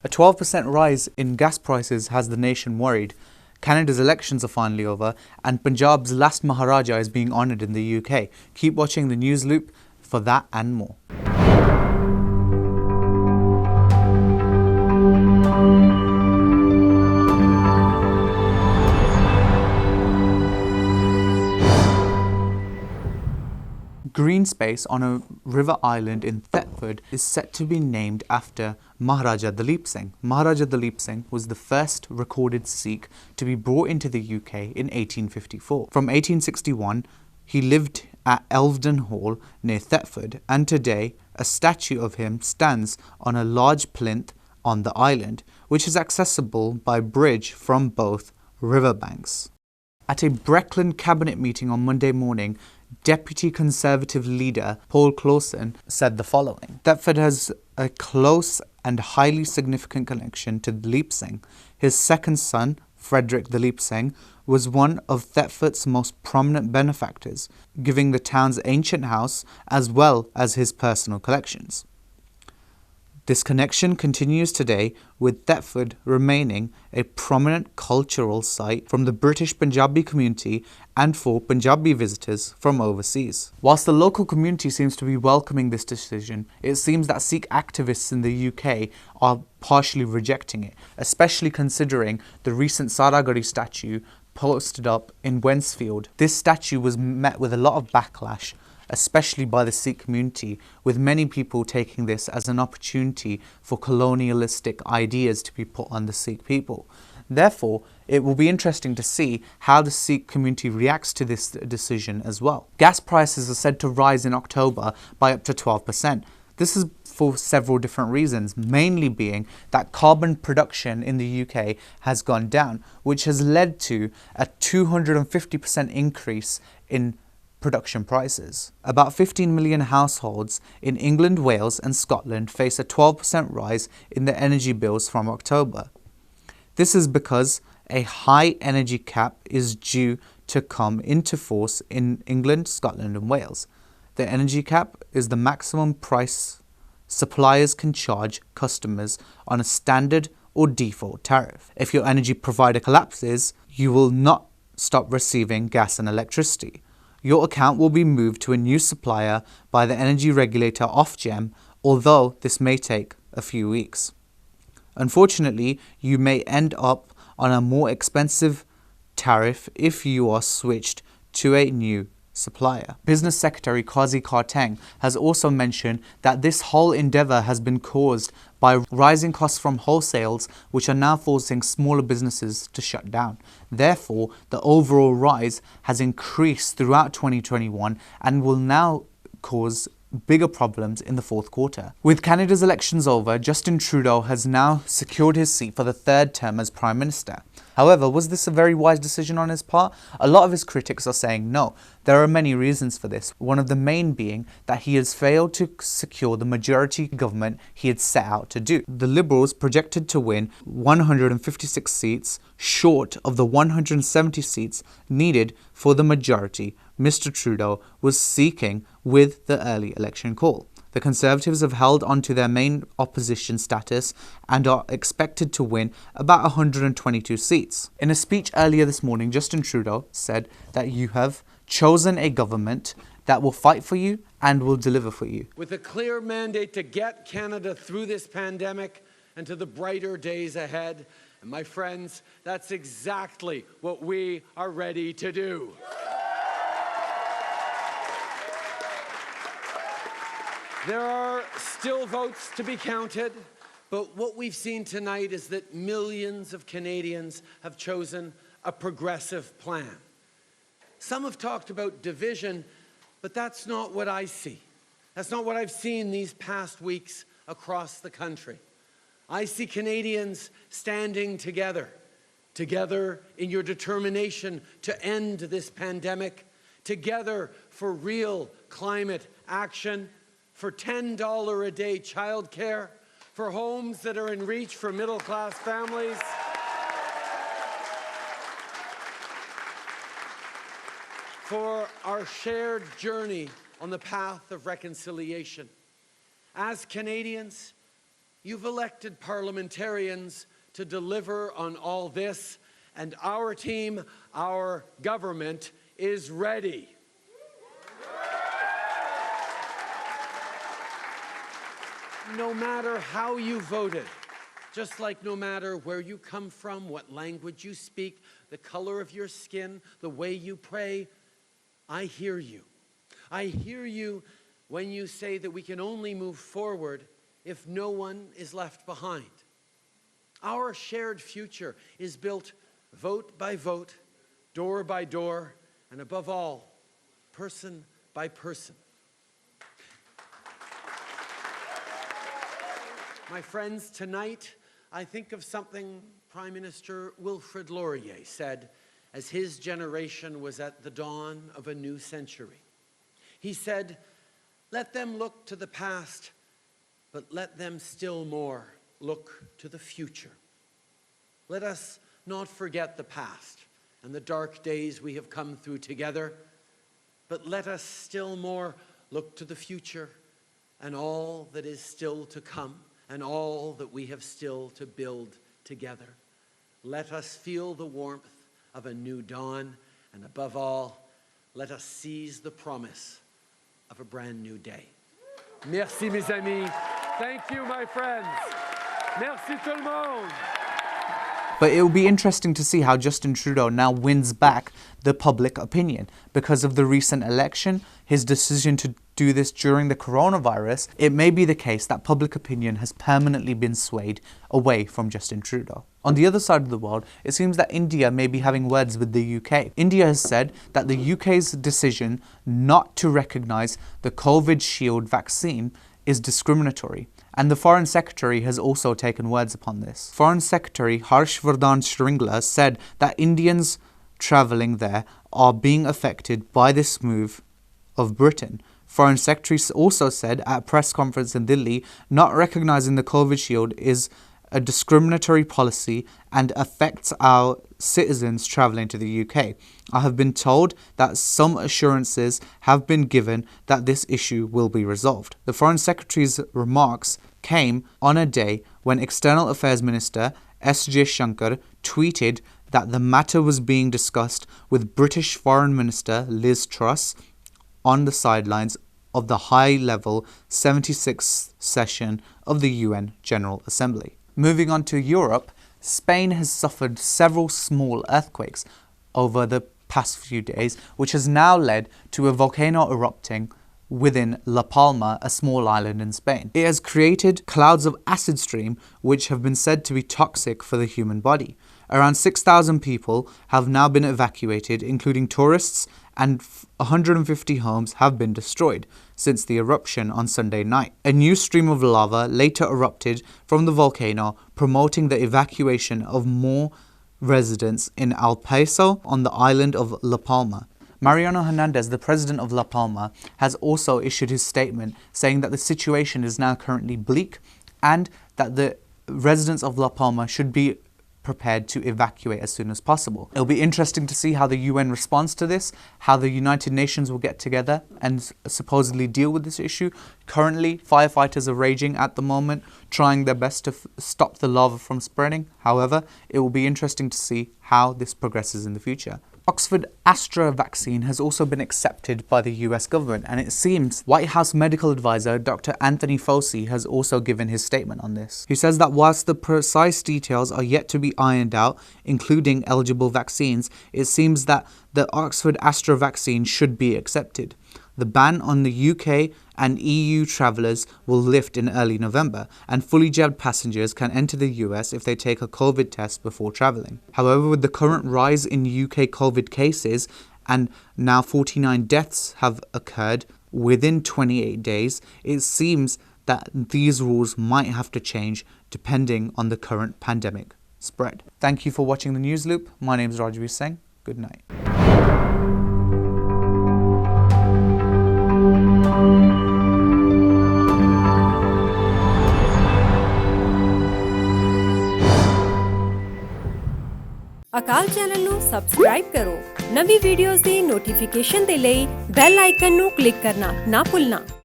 A 12% rise in gas prices has the nation worried. Canada's elections are finally over, and Punjab's last Maharaja is being honoured in the UK. Keep watching the News Loop for that and more. Greenspace on a river island in Thetford is set to be named after Maharaja Duleep Singh. Maharaja Duleep Singh was the first recorded Sikh to be brought into the UK in 1854. From 1861, he lived at Elvedon Hall near Thetford, and today a statue of him stands on a large plinth on the island, which is accessible by bridge from both riverbanks. At a Breckland cabinet meeting on Monday morning, Deputy Conservative leader Paul Clausen said the following: Thetford has a close and highly significant connection to Duleep Singh. His second son, Frederick Duleep Singh, was one of Thetford's most prominent benefactors, giving the town's ancient house as well as his personal collections. This connection continues today, with Thetford remaining a prominent cultural site from the British Punjabi community and for Punjabi visitors from overseas. Whilst the local community seems to be welcoming this decision, it seems that Sikh activists in the UK are partially rejecting it, especially considering the recent Saragari statue posted up in Wensfield. This statue was met with a lot of backlash, especially by the Sikh community, with many people taking this as an opportunity for colonialistic ideas to be put on the Sikh people. Therefore, it will be interesting to see how the Sikh community reacts to this decision as well. Gas prices are said to rise in October by up to 12%. This is for several different reasons, mainly being that carbon production in the UK has gone down, which has led to a 250% increase in production prices. About 15 million households in England, Wales and Scotland face a 12% rise in their energy bills from October. This is because a high energy cap is due to come into force in England, Scotland and Wales. The energy cap is the maximum price suppliers can charge customers on a standard or default tariff. If your energy provider collapses, you will not stop receiving gas and electricity. Your account will be moved to a new supplier by the energy regulator Ofgem, although this may take a few weeks. Unfortunately, you may end up on a more expensive tariff if you are switched to a new supplier. Business Secretary Kwasi Kwarteng has also mentioned that this whole endeavour has been caused by rising costs from wholesales, which are now forcing smaller businesses to shut down. Therefore, the overall rise has increased throughout 2021 and will now cause bigger problems in the fourth quarter. With Canada's elections over, Justin Trudeau has now secured his seat for the third term as Prime Minister. However, was this a very wise decision on his part? A lot of his critics are saying no. There are many reasons for this, one of the main being that he has failed to secure the majority government he had set out to do. The Liberals projected to win 156 seats, short of the 170 seats needed for the majority Mr Trudeau was seeking with the early election call. The Conservatives have held on to their main opposition status and are expected to win about 122 seats. In a speech earlier this morning, Justin Trudeau said that you have chosen a government that will fight for you and will deliver for you. With a clear mandate to get Canada through this pandemic and to the brighter days ahead. And my friends, that's exactly what we are ready to do. There are still votes to be counted, but what we've seen tonight is that millions of Canadians have chosen a progressive plan. Some have talked about division, but that's not what I see. That's not what I've seen these past weeks across the country. I see Canadians standing together, together in your determination to end this pandemic, together for real climate action, for $10 a day childcare, for homes that are in reach for middle-class families, for our shared journey on the path of reconciliation. As Canadians, You've elected parliamentarians to deliver on all this, and our team, our government, is ready. No matter how you voted, just like no matter where you come from, what language you speak, the color of your skin, the way you pray, I hear you. I hear you when you say that we can only move forward if no one is left behind. Our shared future is built vote by vote, door by door, and above all, person by person. My friends, tonight, I think of something Prime Minister Wilfrid Laurier said as his generation was at the dawn of a new century. He said, "Let them look to the past, but let them still more look to the future." Let us not forget the past and the dark days we have come through together, but let us still more look to the future and all that is still to come, and all that we have still to build together. Let us feel the warmth of a new dawn, and above all, let us seize the promise of a brand new day. Merci, mes amis. Thank you, my friends. Merci tout le monde. But it will be interesting to see how Justin Trudeau now wins back the public opinion. Because of the recent election, his decision to do this during the coronavirus, it may be the case that public opinion has permanently been swayed away from Justin Trudeau. On the other side of the world, it seems that India may be having words with the UK. India has said that the UK's decision not to recognise the Covishield vaccine is discriminatory. And the Foreign Secretary has also taken words upon this. Foreign Secretary Harshvardhan Shringla said that Indians travelling there are being affected by this move of Britain. Foreign Secretary also said at a press conference in Delhi, not recognising the Covishield is a discriminatory policy and affects our citizens travelling to the UK. I have been told that some assurances have been given that this issue will be resolved. The Foreign Secretary's remarks came on a day when External Affairs Minister S.J. Shankar tweeted that the matter was being discussed with British Foreign Minister Liz Truss on the sidelines of the high-level 76th session of the UN General Assembly. Moving on to Europe, Spain has suffered several small earthquakes over the past few days, which has now led to a volcano erupting within La Palma, a small island in Spain. It has created clouds of acid stream, which have been said to be toxic for the human body. Around 6,000 people have now been evacuated, including tourists, and 150 homes have been destroyed since the eruption on Sunday night. A new stream of lava later erupted from the volcano, promoting the evacuation of more residents in El Paso on the island of La Palma. Mariano Hernandez, the president of La Palma, has also issued his statement saying that the situation is now currently bleak and that the residents of La Palma should be prepared to evacuate as soon as possible. It'll be interesting to see how the UN responds to this, how the United Nations will get together and supposedly deal with this issue. Currently, firefighters are raging at the moment, trying their best to stop the lava from spreading. However, it will be interesting to see how this progresses in the future. Oxford Astra vaccine has also been accepted by the US government, and it seems White House medical advisor Dr. Anthony Fauci has also given his statement on this. He says that whilst the precise details are yet to be ironed out, including eligible vaccines, it seems that the Oxford Astra vaccine should be accepted. The ban on the UK and EU travellers will lift in early November, and fully jabbed passengers can enter the US if they take a COVID test before travelling. However, with the current rise in UK COVID cases, and now 49 deaths have occurred within 28 days, it seems that these rules might have to change depending on the current pandemic spread. Thank you for watching the News Loop. My name is Rajveer Singh. Good night. Akal channel ਨੂੰ subscribe ਕਰੋ ਨਵੀਂ videos ਦੀ notification ਦੇ ਲਈ bell icon ਨੂੰ click ਕਰਨਾ ਨਾ ਭੁੱਲਣਾ